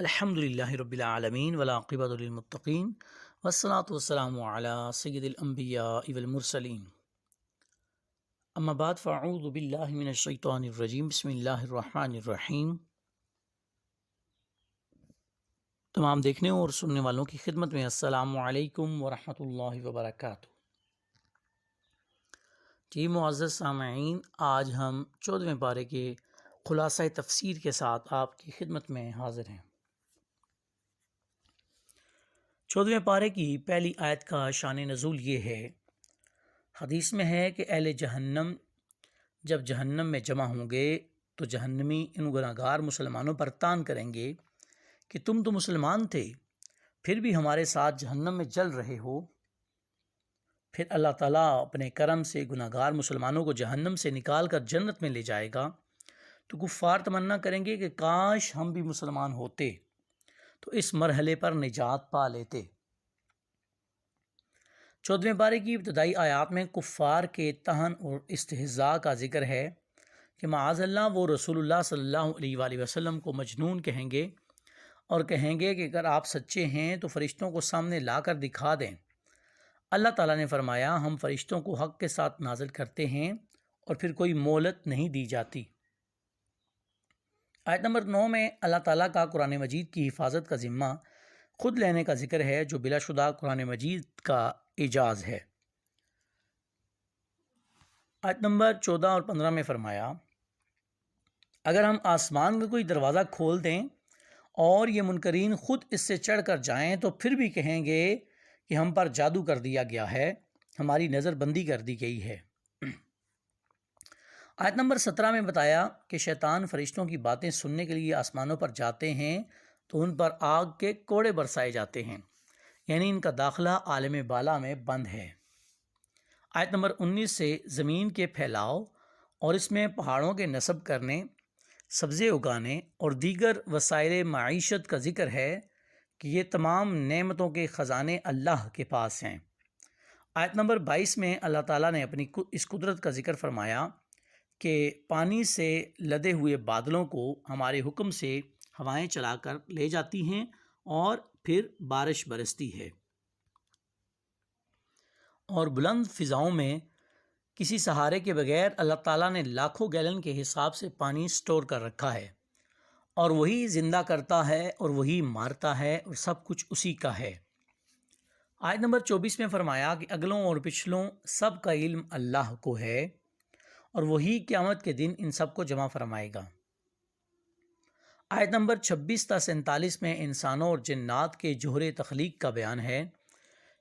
الحمدللہ رب العالمین والعاقبۃ للمتقین والصلاۃ والسلام علی سید الانبیاء والمرسلین اما بعد فاعوذ باللہ من الشیطان الرجیم بسم اللہ الرحمن الرحیم۔ تمام دیکھنے اور سننے والوں کی خدمت میں السلام علیکم ورحمۃ اللہ وبرکاتہ۔ جی معزز سامعین، آج ہم 14ویں پارے کے خلاصہ تفسیر کے ساتھ آپ کی خدمت میں حاضر ہیں۔ 14ویں پارے کی پہلی آیت کا شان نزول یہ ہے، حدیث میں ہے کہ اہل جہنم جب جہنم میں جمع ہوں گے تو جہنمی ان گناہگار مسلمانوں پر تان کریں گے کہ تم تو مسلمان تھے، پھر بھی ہمارے ساتھ جہنم میں جل رہے ہو۔ پھر اللہ تعالیٰ اپنے کرم سے گناہگار مسلمانوں کو جہنم سے نکال کر جنت میں لے جائے گا، تو کفار تمنا کریں گے کہ کاش ہم بھی مسلمان ہوتے تو اس مرحلے پر نجات پا لیتے۔ 14ویں پارے کی ابتدائی آیات میں کفار کے طعن اور استہزاء کا ذکر ہے کہ معاذ اللہ وہ رسول اللہ صلی اللہ علیہ وآلہ وسلم کو مجنون کہیں گے اور کہیں گے کہ اگر آپ سچے ہیں تو فرشتوں کو سامنے لا کر دکھا دیں۔ اللہ تعالیٰ نے فرمایا، ہم فرشتوں کو حق کے ساتھ نازل کرتے ہیں اور پھر کوئی مہلت نہیں دی جاتی۔ آیت نمبر 9 میں اللہ تعالیٰ کا قرآن مجید کی حفاظت کا ذمہ خود لینے کا ذکر ہے، جو بلا شدہ قرآن مجید کا اعجاز ہے۔ آیت نمبر 14 اور 15 میں فرمایا، اگر ہم آسمان کا کوئی دروازہ کھول دیں اور یہ منکرین خود اس سے چڑھ کر جائیں تو پھر بھی کہیں گے کہ ہم پر جادو کر دیا گیا ہے، ہماری نظر بندی کر دی گئی ہے۔ آیت نمبر 17 میں بتایا کہ شیطان فرشتوں کی باتیں سننے کے لیے آسمانوں پر جاتے ہیں تو ان پر آگ کے کوڑے برسائے جاتے ہیں، یعنی ان کا داخلہ عالم بالا میں بند ہے۔ آیت نمبر 19 سے زمین کے پھیلاؤ اور اس میں پہاڑوں کے نصب کرنے، سبزے اگانے اور دیگر وسائل معیشت کا ذکر ہے کہ یہ تمام نعمتوں کے خزانے اللہ کے پاس ہیں۔ آیت نمبر 22 میں اللہ تعالیٰ نے اپنی اس قدرت کا ذکر فرمایا کہ پانی سے لدے ہوئے بادلوں کو ہمارے حکم سے ہوائیں چلا کر لے جاتی ہیں اور پھر بارش برستی ہے، اور بلند فضاؤں میں کسی سہارے کے بغیر اللہ تعالیٰ نے لاکھوں گیلن کے حساب سے پانی سٹور کر رکھا ہے، اور وہی زندہ کرتا ہے اور وہی مارتا ہے اور سب کچھ اسی کا ہے۔ آیت نمبر 24 میں فرمایا کہ اگلوں اور پچھلوں سب کا علم اللہ کو ہے اور وہی قیامت کے دن ان سب کو جمع فرمائے گا۔ آیت نمبر 26 تا 47 میں انسانوں اور جنات کے جوہر تخلیق کا بیان ہے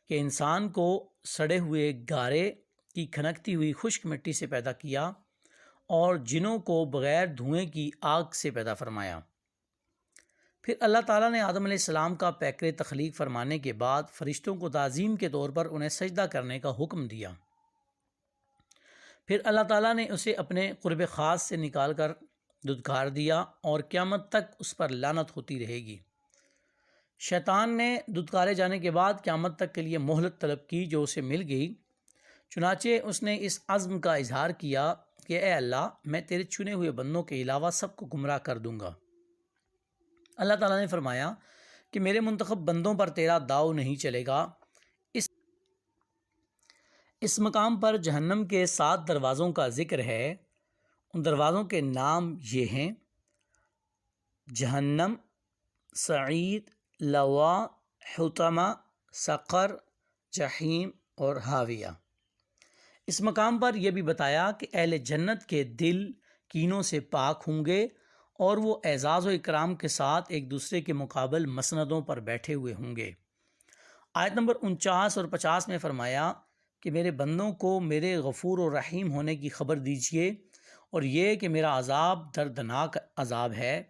کہ انسان کو سڑے ہوئے گارے کی کھنکتی ہوئی خشک مٹی سے پیدا کیا اور جنوں کو بغیر دھوئیں کی آگ سے پیدا فرمایا۔ پھر اللہ تعالیٰ نے آدم علیہ السلام کا پیکر تخلیق فرمانے کے بعد فرشتوں کو تعظیم کے طور پر انہیں سجدہ کرنے کا حکم دیا۔ پھر اللہ تعالیٰ نے اسے اپنے قرب خاص سے نکال کر دھتکار دیا اور قیامت تک اس پر لعنت ہوتی رہے گی۔ شیطان نے دھتکارے جانے کے بعد قیامت تک کے لیے مہلت طلب کی، جو اسے مل گئی۔ چنانچہ اس نے اس عزم کا اظہار کیا کہ اے اللہ، میں تیرے چنے ہوئے بندوں کے علاوہ سب کو گمراہ کر دوں گا۔ اللہ تعالیٰ نے فرمایا کہ میرے منتخب بندوں پر تیرا داؤ نہیں چلے گا۔ اس مقام پر جہنم کے 7 دروازوں کا ذکر ہے۔ ان دروازوں کے نام یہ ہیں: جہنم، سعید، لوا، حطمہ، سقر، جحیم اور حاویہ۔ اس مقام پر یہ بھی بتایا کہ اہل جنت کے دل کینوں سے پاک ہوں گے اور وہ اعزاز و اکرام کے ساتھ ایک دوسرے کے مقابل مسندوں پر بیٹھے ہوئے ہوں گے۔ آیت نمبر 49 اور 50 میں فرمایا کہ میرے بندوں کو میرے غفور و رحیم ہونے کی خبر دیجیے، اور یہ کہ میرا عذاب دردناک عذاب ہے،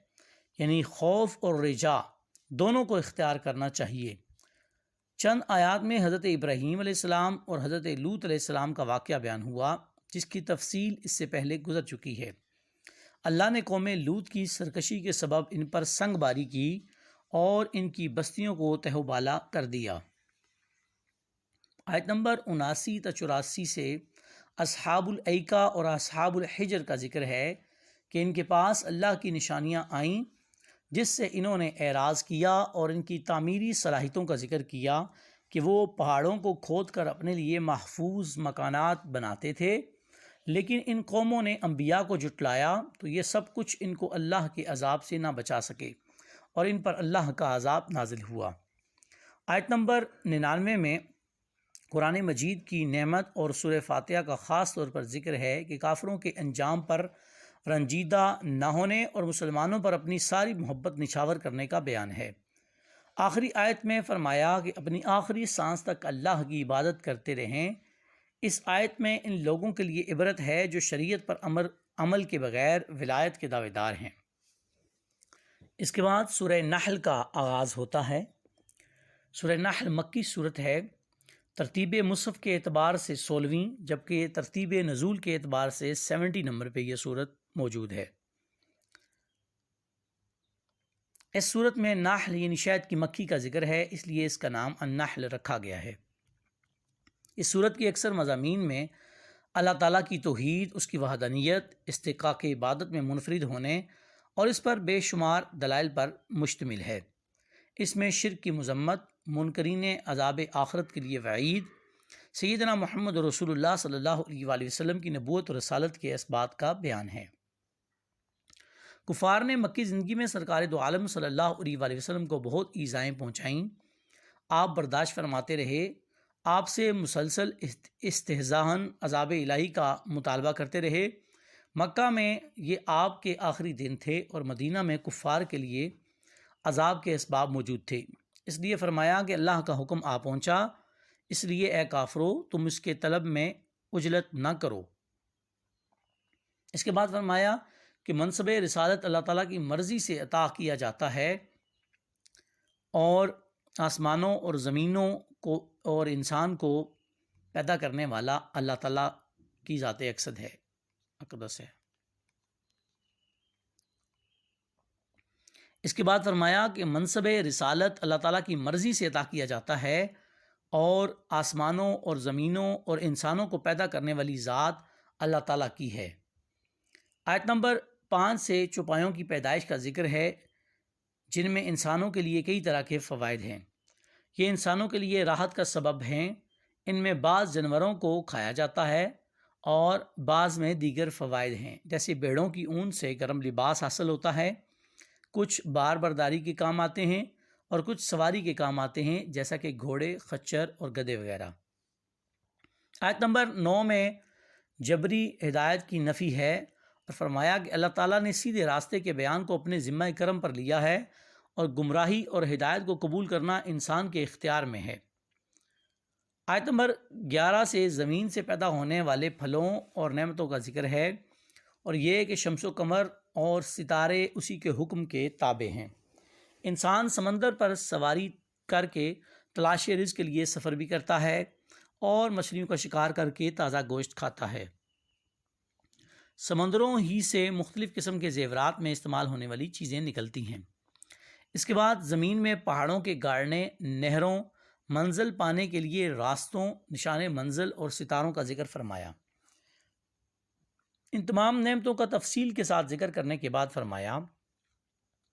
یعنی خوف اور رجا دونوں کو اختیار کرنا چاہیے۔ چند آیات میں حضرت ابراہیم علیہ السلام اور حضرت لوط علیہ السلام کا واقعہ بیان ہوا، جس کی تفصیل اس سے پہلے گزر چکی ہے۔ اللہ نے قوم لوط کی سرکشی کے سبب ان پر سنگ باری کی اور ان کی بستیوں کو تہہ و بالا کر دیا۔ آیت نمبر 79 تا 84 سے اصحاب الایکہ اور اصحاب الحجر کا ذکر ہے کہ ان کے پاس اللہ کی نشانیاں آئیں، جس سے انہوں نے اعراض کیا اور ان کی تعمیری صلاحیتوں کا ذکر کیا کہ وہ پہاڑوں کو کھود کر اپنے لیے محفوظ مکانات بناتے تھے، لیکن ان قوموں نے انبیاء کو جھٹلایا تو یہ سب کچھ ان کو اللہ کے عذاب سے نہ بچا سکے اور ان پر اللہ کا عذاب نازل ہوا۔ آیت نمبر 99 میں قرآن مجید کی نعمت اور سورہ فاتحہ کا خاص طور پر ذکر ہے کہ کافروں کے انجام پر رنجیدہ نہ ہونے اور مسلمانوں پر اپنی ساری محبت نچھاور کرنے کا بیان ہے۔ آخری آیت میں فرمایا کہ اپنی آخری سانس تک اللہ کی عبادت کرتے رہیں۔ اس آیت میں ان لوگوں کے لیے عبرت ہے جو شریعت پر عمل کے بغیر ولایت کے دعوے دار ہیں۔ اس کے بعد سورہ نحل کا آغاز ہوتا ہے۔ سورہ نحل مکی صورت ہے، ترتیب مصحف کے اعتبار سے 16ویں، جبکہ ترتیب نزول کے اعتبار سے 70 نمبر پہ یہ صورت موجود ہے۔ اس صورت میں نحل یعنی شہد کی مکھی کا ذکر ہے، اس لیے اس کا نام النحل رکھا گیا ہے۔ اس صورت کے اکثر مضامین میں اللہ تعالیٰ کی توحید، اس کی وحدانیت، استحقاق عبادت میں منفرد ہونے اور اس پر بے شمار دلائل پر مشتمل ہے۔ اس میں شرک کی مذمت، منکرین عذاب آخرت کے لیے وعید، سیدنا محمد رسول اللہ صلی اللہ علیہ وآلہ وسلم کی نبوت اور رسالت کے اثبات کا بیان ہے۔ کفار نے مکی زندگی میں سرکار دو عالم صلی اللہ علیہ وآلہ وسلم کو بہت ایذائیں پہنچائیں، آپ برداشت فرماتے رہے، آپ سے مسلسل استہزاءً عذاب الہی کا مطالبہ کرتے رہے۔ مکہ میں یہ آپ کے آخری دن تھے اور مدینہ میں کفار کے لیے عذاب کے اسباب موجود تھے، اس لیے فرمایا کہ اللہ کا حکم آ پہنچا، اس لیے اے کافرو تم اس کے طلب میں عجلت نہ کرو۔ اس کے بعد فرمایا کہ منصب رسالت اللہ تعالیٰ کی مرضی سے عطا کیا جاتا ہے اور آسمانوں اور زمینوں کو اور انسان کو پیدا کرنے والا اللہ تعالیٰ کی ذات اقدس ہے۔ اس کے بعد فرمایا کہ منصب رسالت اللہ تعالیٰ کی مرضی سے عطا کیا جاتا ہے اور آسمانوں اور زمینوں اور انسانوں کو پیدا کرنے والی ذات اللہ تعالیٰ کی ہے۔ آیت نمبر 5 سے چوپایوں کی پیدائش کا ذکر ہے، جن میں انسانوں کے لیے کئی طرح کے فوائد ہیں۔ یہ انسانوں کے لیے راحت کا سبب ہیں، ان میں بعض جانوروں کو کھایا جاتا ہے اور بعض میں دیگر فوائد ہیں، جیسے بھیڑوں کی اون سے گرم لباس حاصل ہوتا ہے، کچھ بار برداری کے کام آتے ہیں اور کچھ سواری کے کام آتے ہیں، جیسا کہ گھوڑے، خچر اور گدھے وغیرہ۔ آیت نمبر 9 میں جبری ہدایت کی نفی ہے اور فرمایا کہ اللہ تعالیٰ نے سیدھے راستے کے بیان کو اپنے ذمہ کرم پر لیا ہے اور گمراہی اور ہدایت کو قبول کرنا انسان کے اختیار میں ہے۔ آیت نمبر 11 سے زمین سے پیدا ہونے والے پھلوں اور نعمتوں کا ذکر ہے اور یہ کہ شمس و قمر اور ستارے اسی کے حکم کے تابع ہیں۔ انسان سمندر پر سواری کر کے تلاش رزق کے لیے سفر بھی کرتا ہے اور مچھلیوں کا شکار کر کے تازہ گوشت کھاتا ہے۔ سمندروں ہی سے مختلف قسم کے زیورات میں استعمال ہونے والی چیزیں نکلتی ہیں۔ اس کے بعد زمین میں پہاڑوں کے گاڑنے، نہروں، منزل پانے کے لیے راستوں، نشان منزل اور ستاروں کا ذکر فرمایا۔ ان تمام نعمتوں کا تفصیل کے ساتھ ذکر کرنے کے بعد فرمایا،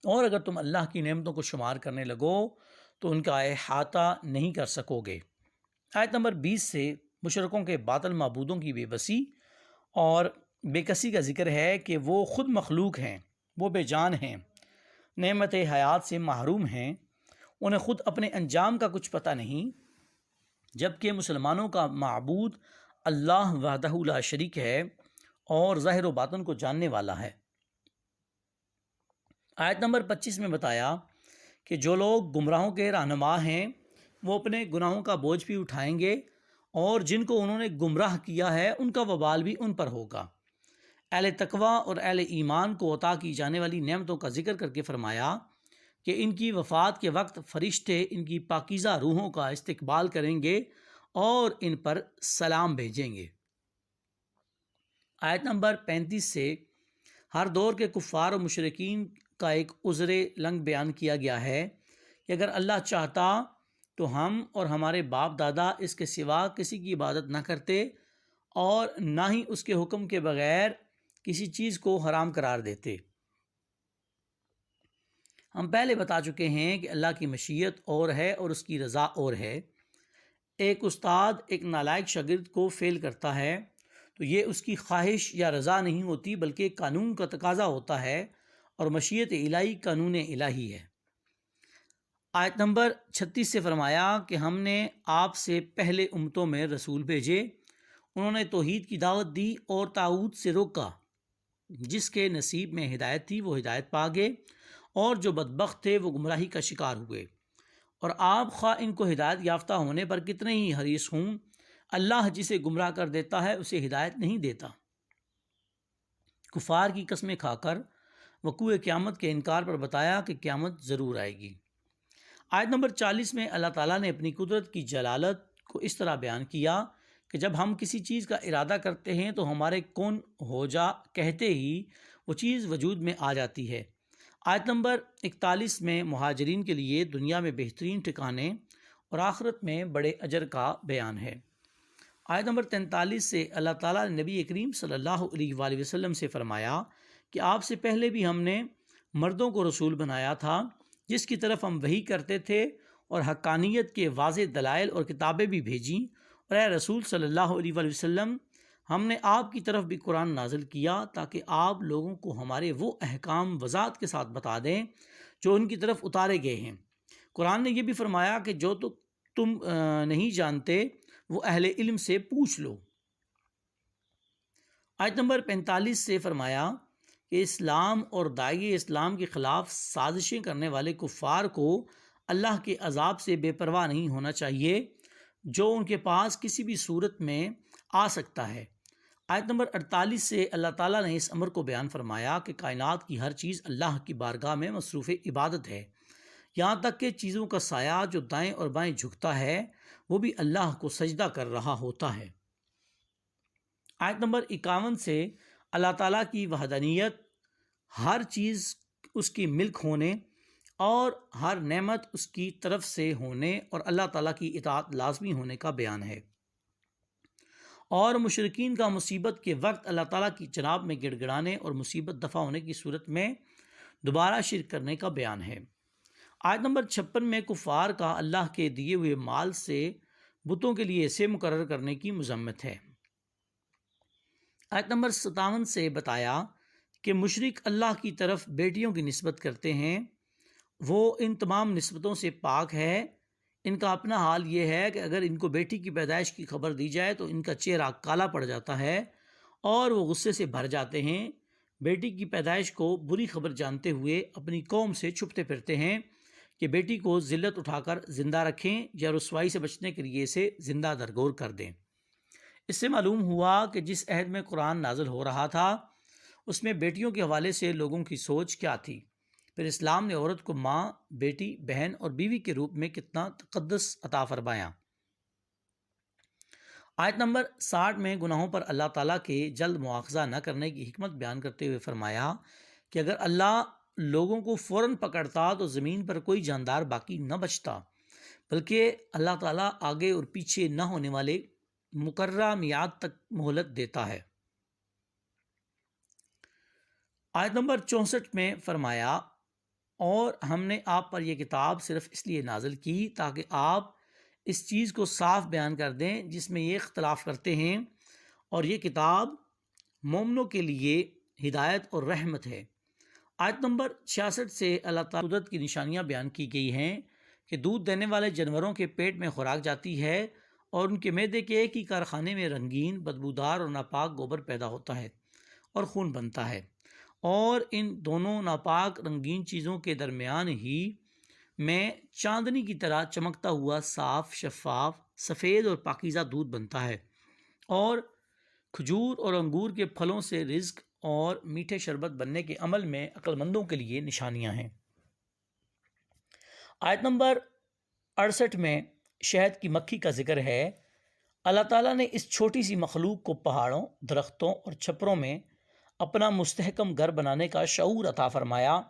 اور اگر تم اللہ کی نعمتوں کو شمار کرنے لگو تو ان کا احاطہ نہیں کر سکو گے۔ آیت نمبر 20 سے مشرکوں کے باطل معبودوں کی بے بسی اور بے کسی کا ذکر ہے کہ وہ خود مخلوق ہیں، وہ بے جان ہیں، نعمت حیات سے محروم ہیں، انہیں خود اپنے انجام کا کچھ پتہ نہیں، جبکہ مسلمانوں کا معبود اللہ وحدہ لا شریک ہے اور ظاہر و باطن کو جاننے والا ہے۔ آیت نمبر 25 میں بتایا کہ جو لوگ گمراہوں کے رہنما ہیں وہ اپنے گناہوں کا بوجھ بھی اٹھائیں گے اور جن کو انہوں نے گمراہ کیا ہے ان کا وبال بھی ان پر ہوگا۔ اہل تقویٰ اور اہل ایمان کو عطا کی جانے والی نعمتوں کا ذکر کر کے فرمایا کہ ان کی وفات کے وقت فرشتے ان کی پاکیزہ روحوں کا استقبال کریں گے اور ان پر سلام بھیجیں گے۔ آیت نمبر 35 سے ہر دور کے کفار و مشرکین کا ایک عذر لنگ بیان کیا گیا ہے کہ اگر اللہ چاہتا تو ہم اور ہمارے باپ دادا اس کے سوا کسی کی عبادت نہ کرتے اور نہ ہی اس کے حکم کے بغیر کسی چیز کو حرام قرار دیتے۔ ہم پہلے بتا چکے ہیں کہ اللہ کی مشیت اور ہے اور اس کی رضا اور ہے۔ ایک استاد ایک نالائق شاگرد کو فیل کرتا ہے تو یہ اس کی خواہش یا رضا نہیں ہوتی بلکہ قانون کا تقاضا ہوتا ہے، اور مشیت الہی قانون الہی ہے۔ آیت نمبر 36 سے فرمایا کہ ہم نے آپ سے پہلے امتوں میں رسول بھیجے، انہوں نے توحید کی دعوت دی اور طاغوت سے روکا، جس کے نصیب میں ہدایت تھی وہ ہدایت پا گئے، اور جو بدبخت تھے وہ گمراہی کا شکار ہوئے۔ اور آپ خواہ ان کو ہدایت یافتہ ہونے پر کتنے ہی حریص ہوں، اللہ جسے گمراہ کر دیتا ہے اسے ہدایت نہیں دیتا۔ کفار کی قسمیں کھا کر وقوع قیامت کے انکار پر بتایا کہ قیامت ضرور آئے گی۔ آیت نمبر 40 میں اللہ تعالیٰ نے اپنی قدرت کی جلالت کو اس طرح بیان کیا کہ جب ہم کسی چیز کا ارادہ کرتے ہیں تو ہمارے کن ہو جا کہتے ہی وہ چیز وجود میں آ جاتی ہے۔ آیت نمبر 41 میں مہاجرین کے لیے دنیا میں بہترین ٹھکانے اور آخرت میں بڑے اجر کا بیان ہے۔ آیت نمبر 43 سے اللہ تعالیٰ نے نبی کریم صلی اللہ علیہ وآلہ وسلم سے فرمایا کہ آپ سے پہلے بھی ہم نے مردوں کو رسول بنایا تھا جس کی طرف ہم وحی کرتے تھے، اور حقانیت کے واضح دلائل اور کتابیں بھی بھیجیں، اور اے رسول صلی اللہ علیہ وآلہ وسلم ہم نے آپ کی طرف بھی قرآن نازل کیا تاکہ آپ لوگوں کو ہمارے وہ احکام وضاحت کے ساتھ بتا دیں جو ان کی طرف اتارے گئے ہیں۔ قرآن نے یہ بھی فرمایا کہ جو تو تم نہیں جانتے وہ اہل علم سے پوچھ لو۔ آیت نمبر 45 سے فرمایا کہ اسلام اور داعی اسلام کے خلاف سازشیں کرنے والے کفار کو اللہ کے عذاب سے بے پرواہ نہیں ہونا چاہیے جو ان کے پاس کسی بھی صورت میں آ سکتا ہے۔ آیت نمبر 48 سے اللہ تعالیٰ نے اس امر کو بیان فرمایا کہ کائنات کی ہر چیز اللہ کی بارگاہ میں مصروف عبادت ہے، یہاں تک کہ چیزوں کا سایہ جو دائیں اور بائیں جھکتا ہے وہ بھی اللہ کو سجدہ کر رہا ہوتا ہے۔ آیت نمبر 51 سے اللہ تعالیٰ کی وحدانیت، ہر چیز اس کی ملک ہونے اور ہر نعمت اس کی طرف سے ہونے اور اللہ تعالیٰ کی اطاعت لازمی ہونے کا بیان ہے، اور مشرکین کا مصیبت کے وقت اللہ تعالیٰ کی جناب میں گڑ گڑانے اور مصیبت دفع ہونے کی صورت میں دوبارہ شرک کرنے کا بیان ہے۔ آیت نمبر 56 میں کفار کا اللہ کے دیے ہوئے مال سے بتوں کے لیے حصے مقرر کرنے کی مذمت ہے۔ آیت نمبر 57 سے بتایا کہ مشرک اللہ کی طرف بیٹیوں کی نسبت کرتے ہیں، وہ ان تمام نسبتوں سے پاک ہے۔ ان کا اپنا حال یہ ہے کہ اگر ان کو بیٹی کی پیدائش کی خبر دی جائے تو ان کا چہرہ کالا پڑ جاتا ہے اور وہ غصے سے بھر جاتے ہیں۔ بیٹی کی پیدائش کو بری خبر جانتے ہوئے اپنی قوم سے چھپتے پھرتے ہیں کہ بیٹی کو ذلت اٹھا کر زندہ رکھیں یا رسوائی سے بچنے کے لیے اسے زندہ درگور کر دیں۔ اس سے معلوم ہوا کہ جس عہد میں قرآن نازل ہو رہا تھا اس میں بیٹیوں کے حوالے سے لوگوں کی سوچ کیا تھی۔ پھر اسلام نے عورت کو ماں، بیٹی، بہن اور بیوی کے روپ میں کتنا تقدس عطا فرمایا۔ آیت نمبر 60 میں گناہوں پر اللہ تعالیٰ کے جلد مواخذہ نہ کرنے کی حکمت بیان کرتے ہوئے فرمایا کہ اگر اللہ لوگوں کو فوراً پکڑتا تو زمین پر کوئی جاندار باقی نہ بچتا، بلکہ اللہ تعالیٰ آگے اور پیچھے نہ ہونے والے مقررہ میعاد تک مہلت دیتا ہے۔ آیت نمبر 64 میں فرمایا اور ہم نے آپ پر یہ کتاب صرف اس لیے نازل کی تاکہ آپ اس چیز کو صاف بیان کر دیں جس میں یہ اختلاف کرتے ہیں، اور یہ کتاب مومنوں کے لیے ہدایت اور رحمت ہے۔ آیت نمبر 66 سے اللہ تعالیٰ قدرت کی نشانیاں بیان کی گئی ہیں کہ دودھ دینے والے جانوروں کے پیٹ میں خوراک جاتی ہے اور ان کے معدے کے ایک ہی کارخانے میں رنگین، بدبودار اور ناپاک گوبر پیدا ہوتا ہے اور خون بنتا ہے، اور ان دونوں ناپاک رنگین چیزوں کے درمیان ہی میں چاندنی کی طرح چمکتا ہوا صاف، شفاف، سفید اور پاکیزہ دودھ بنتا ہے، اور کھجور اور انگور کے پھلوں سے رزق اور میٹھے شربت بننے کے عمل میں عقل مندوں کے لیے نشانیاں ہیں۔ آیت نمبر 68 میں شہد کی مکھی کا ذکر ہے۔ اللہ تعالیٰ نے اس چھوٹی سی مخلوق کو پہاڑوں، درختوں اور چھپروں میں اپنا مستحکم گھر بنانے کا شعور عطا فرمایا۔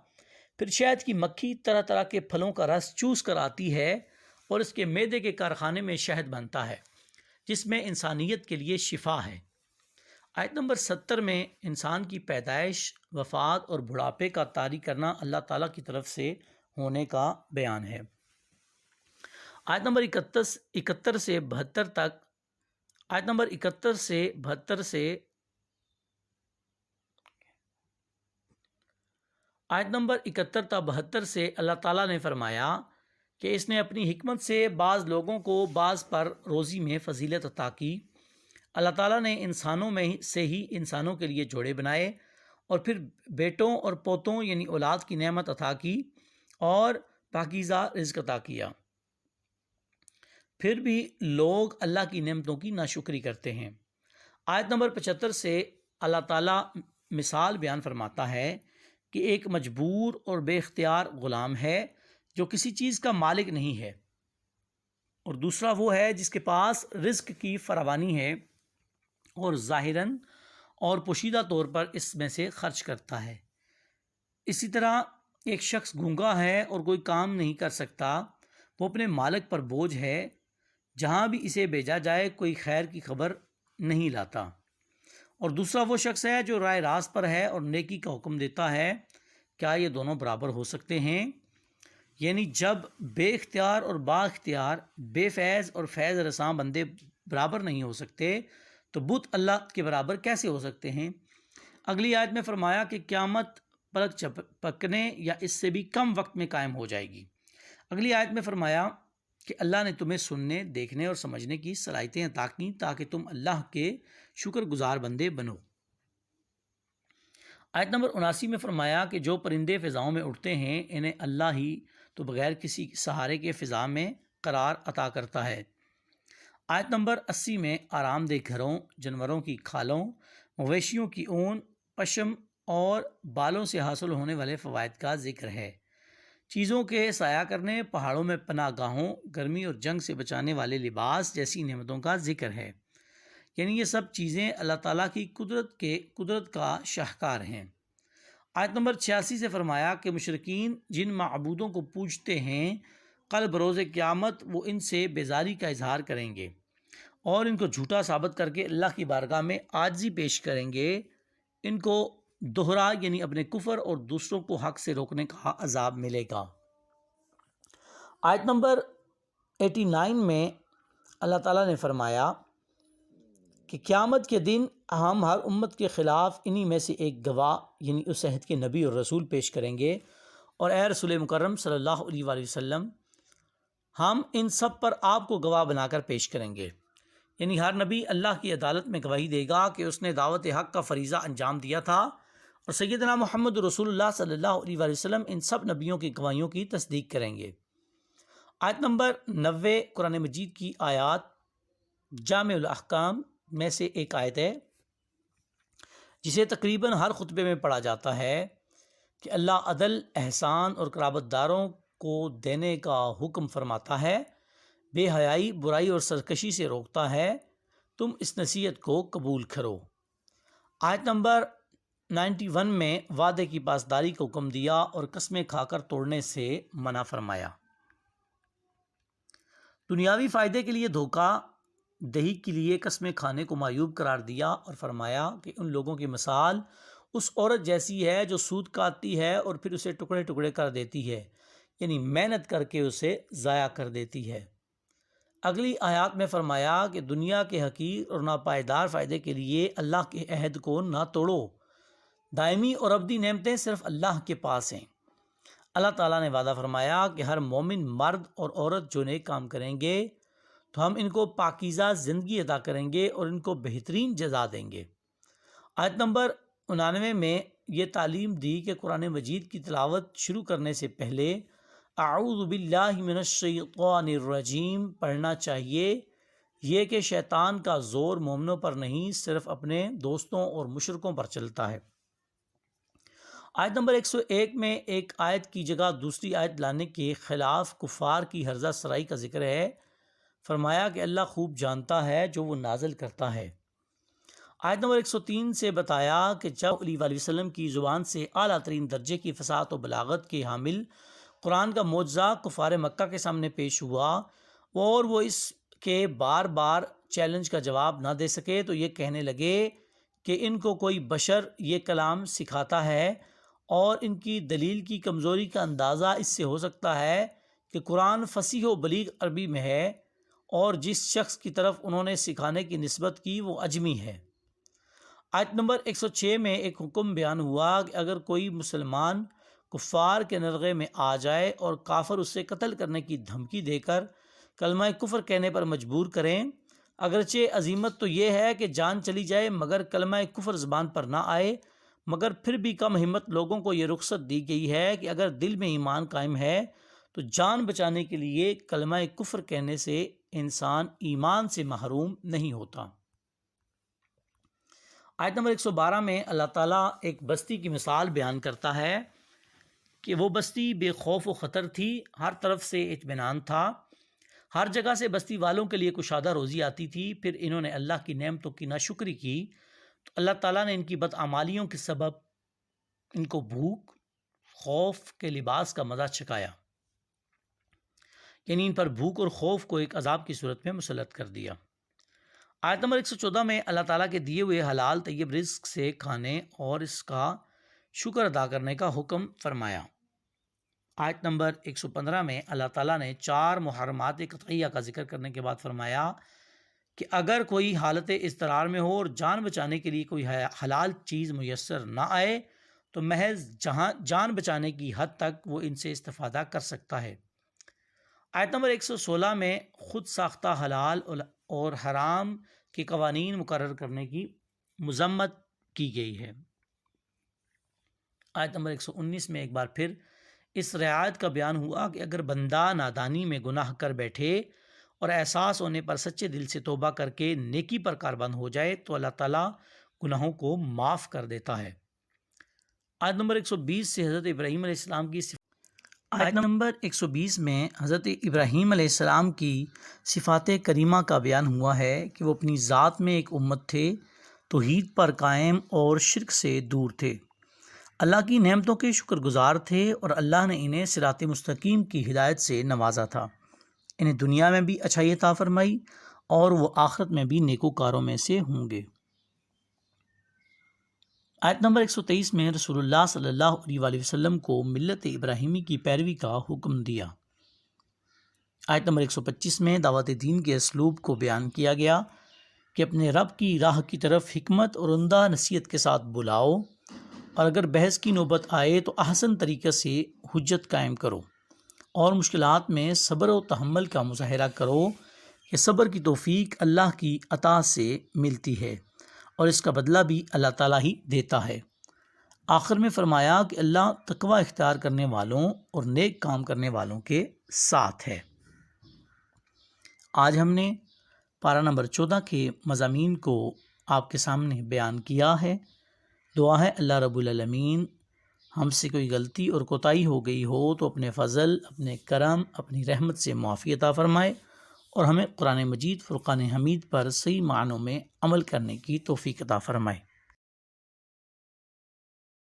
پھر شہد کی مکھی طرح طرح کے پھلوں کا رس چوس کر آتی ہے اور اس کے معدے کے کارخانے میں شہد بنتا ہے جس میں انسانیت کے لیے شفا ہے۔ آیت نمبر 70 میں انسان کی پیدائش، وفات اور بڑھاپے کا طاری کرنا اللہ تعالیٰ کی طرف سے ہونے کا بیان ہے۔ آیت نمبر 71 سے 72 تک آیت نمبر 71 سے 72 سے آیت نمبر 71 تا 72 سے اللہ تعالیٰ نے فرمایا کہ اس نے اپنی حکمت سے بعض لوگوں کو بعض پر روزی میں فضیلت عطا کی۔ اللہ تعالیٰ نے انسانوں میں سے ہی انسانوں کے لیے جوڑے بنائے اور پھر بیٹوں اور پوتوں یعنی اولاد کی نعمت عطا کی اور پاکیزہ رزق عطا کیا۔ پھر بھی لوگ اللہ کی نعمتوں کی ناشکری کرتے ہیں۔ آیت نمبر 75 سے اللہ تعالیٰ مثال بیان فرماتا ہے کہ ایک مجبور اور بے اختیار غلام ہے جو کسی چیز کا مالک نہیں ہے، اور دوسرا وہ ہے جس کے پاس رزق کی فراوانی ہے اور ظاہراً اور پوشیدہ طور پر اس میں سے خرچ کرتا ہے۔ اسی طرح ایک شخص گونگا ہے اور کوئی کام نہیں کر سکتا، وہ اپنے مالک پر بوجھ ہے، جہاں بھی اسے بھیجا جائے کوئی خیر کی خبر نہیں لاتا۔ اور دوسرا وہ شخص ہے جو رائے راست پر ہے اور نیکی کا حکم دیتا ہے۔ کیا یہ دونوں برابر ہو سکتے ہیں؟ یعنی جب بے اختیار اور با اختیار، بے فیض اور فیض رساں بندے برابر نہیں ہو سکتے تو بت اللہ کے برابر کیسے ہو سکتے ہیں؟ اگلی آیت میں فرمایا کہ قیامت پلک جھپکنے یا اس سے بھی کم وقت میں قائم ہو جائے گی۔ اگلی آیت میں فرمایا کہ اللہ نے تمہیں سننے، دیکھنے اور سمجھنے کی صلاحیتیں عطا کیں تاکہ تم اللہ کے شکر گزار بندے بنو۔ آیت نمبر 79 میں فرمایا کہ جو پرندے فضاؤں میں اڑتے ہیں انہیں اللہ ہی تو بغیر کسی سہارے کے فضا میں قرار عطا کرتا ہے۔ آیت نمبر 80 میں آرام دہ گھروں، جانوروں کی کھالوں، مویشیوں کی اون، پشم اور بالوں سے حاصل ہونے والے فوائد کا ذکر ہے۔ چیزوں کے سایہ کرنے، پہاڑوں میں پناہ گاہوں، گرمی اور جنگ سے بچانے والے لباس جیسی نعمتوں کا ذکر ہے۔ یعنی یہ سب چیزیں اللہ تعالیٰ کی قدرت کا شاہکار ہیں۔ آیت نمبر 86 سے فرمایا کہ مشرکین جن معبودوں کو پوجتے ہیں کل بروز قیامت وہ ان سے بیزاری کا اظہار کریں گے اور ان کو جھوٹا ثابت کر کے اللہ کی بارگاہ میں عاجزی پیش کریں گے۔ ان کو دوہرا یعنی اپنے کفر اور دوسروں کو حق سے روکنے کا عذاب ملے گا۔ آیت نمبر 89 میں اللہ تعالیٰ نے فرمایا کہ قیامت کے دن ہم ہر امت کے خلاف انہی میں سے ایک گواہ یعنی اس عہد کے نبی اور رسول پیش کریں گے، اور اے رسول مکرم صلی اللہ علیہ وآلہ وسلم ہم ان سب پر آپ کو گواہ بنا کر پیش کریں گے۔ یعنی ہر نبی اللہ کی عدالت میں گواہی دے گا کہ اس نے دعوت حق کا فریضہ انجام دیا تھا، اور سیدنا محمد رسول اللہ صلی اللہ علیہ وآلہ وسلم ان سب نبیوں کی گواہیوں کی تصدیق کریں گے۔ آیت نمبر 90 قرآن مجید کی آیات جامع الاحکام میں سے ایک آیت ہے جسے تقریباً ہر خطبے میں پڑھا جاتا ہے کہ اللہ عدل، احسان اور قرابت داروں کو دینے کا حکم فرماتا ہے، بے حیائی، برائی اور سرکشی سے روکتا ہے، تم اس نصیحت کو قبول کرو۔ آیت نمبر 91 میں وعدے کی پاسداری کا حکم دیا اور قسمیں کھا کر توڑنے سے منع فرمایا۔ دنیاوی فائدے کے لیے دھوکہ دہی کے لیے قسمیں کھانے کو معیوب قرار دیا اور فرمایا کہ ان لوگوں کی مثال اس عورت جیسی ہے جو سود کاٹتی ہے اور پھر اسے ٹکڑے ٹکڑے کر دیتی ہے، یعنی محنت کر کے اسے ضائع کر دیتی ہے۔ اگلی آیات میں فرمایا کہ دنیا کے حقیر اور ناپائیدار فائدے کے لیے اللہ کے عہد کو نہ توڑو، دائمی اور ابدی نعمتیں صرف اللہ کے پاس ہیں۔ اللہ تعالیٰ نے وعدہ فرمایا کہ ہر مومن مرد اور عورت جو نیک کام کریں گے تو ہم ان کو پاکیزہ زندگی عطا کریں گے اور ان کو بہترین جزا دیں گے۔ آیت نمبر 99 میں یہ تعلیم دی کہ قرآن مجید کی تلاوت شروع کرنے سے پہلے اعوذ باللہ من الشیطان الرجیم پڑھنا چاہیے، یہ کہ شیطان کا زور مومنوں پر نہیں صرف اپنے دوستوں اور مشرکوں پر چلتا ہے۔ آیت نمبر 101 میں ایک آیت کی جگہ دوسری آیت لانے کے خلاف کفار کی ہرزہ سرائی کا ذکر ہے۔ فرمایا کہ اللہ خوب جانتا ہے جو وہ نازل کرتا ہے۔ آیت نمبر 103 سے بتایا کہ جب علیہ وآلہ وسلم کی زبان سے اعلیٰ ترین درجے کی فصاحت و بلاغت کے حامل قرآن کا معجزہ کفار مکہ کے سامنے پیش ہوا اور وہ اس کے بار بار چیلنج کا جواب نہ دے سکے تو یہ کہنے لگے کہ ان کو کوئی بشر یہ کلام سکھاتا ہے، اور ان کی دلیل کی کمزوری کا اندازہ اس سے ہو سکتا ہے کہ قرآن فصیح و بلیغ عربی میں ہے، اور جس شخص کی طرف انہوں نے سکھانے کی نسبت کی وہ اجمی ہے۔ آیت نمبر 106 میں ایک حکم بیان ہوا کہ اگر کوئی مسلمان کفار کے نرغے میں آ جائے اور کافر اسے قتل کرنے کی دھمکی دے کر کلمہ کفر کہنے پر مجبور کریں، اگرچہ عزیمت تو یہ ہے کہ جان چلی جائے مگر کلمہ کفر زبان پر نہ آئے، مگر پھر بھی کم ہمت لوگوں کو یہ رخصت دی گئی ہے کہ اگر دل میں ایمان قائم ہے تو جان بچانے کے لیے کلمہ کفر کہنے سے انسان ایمان سے محروم نہیں ہوتا۔ آیت نمبر 112 میں اللہ تعالیٰ ایک بستی کی مثال بیان کرتا ہے کہ وہ بستی بے خوف و خطر تھی، ہر طرف سے اطمینان تھا، ہر جگہ سے بستی والوں کے لیے کشادہ روزی آتی تھی۔ پھر انہوں نے اللہ کی نعمتوں کی ناشکری کی تو اللہ تعالیٰ نے ان کی بدعمالیوں کے سبب ان کو بھوک، خوف کے لباس کا مزہ چکھایا، یعنی ان پر بھوک اور خوف کو ایک عذاب کی صورت میں مسلط کر دیا۔ آیت نمبر 114 میں اللہ تعالیٰ کے دیے ہوئے حلال طیب رزق سے کھانے اور اس کا شکر ادا کرنے کا حکم فرمایا۔ آیت نمبر 115 میں اللہ تعالیٰ نے 4 محرمات قطعیہ کا ذکر کرنے کے بعد فرمایا کہ اگر کوئی حالت اضطرار میں ہو اور جان بچانے کے لیے کوئی حلال چیز میسر نہ آئے تو محض جان بچانے کی حد تک وہ ان سے استفادہ کر سکتا ہے۔ آیت نمبر 116 میں خود ساختہ حلال اور حرام کے قوانین مقرر کرنے کی مذمت کی گئی ہے۔ آیت نمبر 119 میں ایک بار پھر اس رعایت کا بیان ہوا کہ اگر بندہ نادانی میں گناہ کر بیٹھے اور احساس ہونے پر سچے دل سے توبہ کر کے نیکی پر کاربند ہو جائے تو اللہ تعالیٰ گناہوں کو معاف کر دیتا ہے۔ آیت نمبر 120 سے حضرت ابراہیم علیہ السلام کی آیت نمبر 120 میں حضرت ابراہیم علیہ السلام کی صفات کریمہ کا بیان ہوا ہے کہ وہ اپنی ذات میں ایک امت تھے، توحید پر قائم اور شرک سے دور تھے، اللہ کی نعمتوں کے شکر گزار تھے، اور اللہ نے انہیں صراط مستقیم کی ہدایت سے نوازا تھا، انہیں دنیا میں بھی اچھائی عطا فرمائی اور وہ آخرت میں بھی نیکوکاروں میں سے ہوں گے۔ آیت نمبر 123 میں رسول اللہ صلی اللہ علیہ وآلہ وسلم کو ملت ابراہیمی کی پیروی کا حکم دیا۔ آیت نمبر 125 میں دعوت دین کے اسلوب کو بیان کیا گیا کہ اپنے رب کی راہ کی طرف حکمت اور عمدہ نصیحت کے ساتھ بلاؤ، اور اگر بحث کی نوبت آئے تو احسن طریقے سے حجت قائم کرو، اور مشکلات میں صبر و تحمل کا مظاہرہ کرو کہ صبر کی توفیق اللہ کی عطا سے ملتی ہے اور اس کا بدلہ بھی اللہ تعالیٰ ہی دیتا ہے۔ آخر میں فرمایا کہ اللہ تقوی اختیار کرنے والوں اور نیک کام کرنے والوں کے ساتھ ہے۔ آج ہم نے پارہ نمبر 14 کے مضامین کو آپ کے سامنے بیان کیا ہے۔ دعا ہے اللہ رب العالمین ہم سے کوئی غلطی اور کوتاہی ہو گئی ہو تو اپنے فضل، اپنے کرم، اپنی رحمت سے معافی عطا فرمائے، اور ہمیں قرآن مجید فرقان حمید پر صحیح معنوں میں عمل کرنے کی توفیق عطا فرمائے۔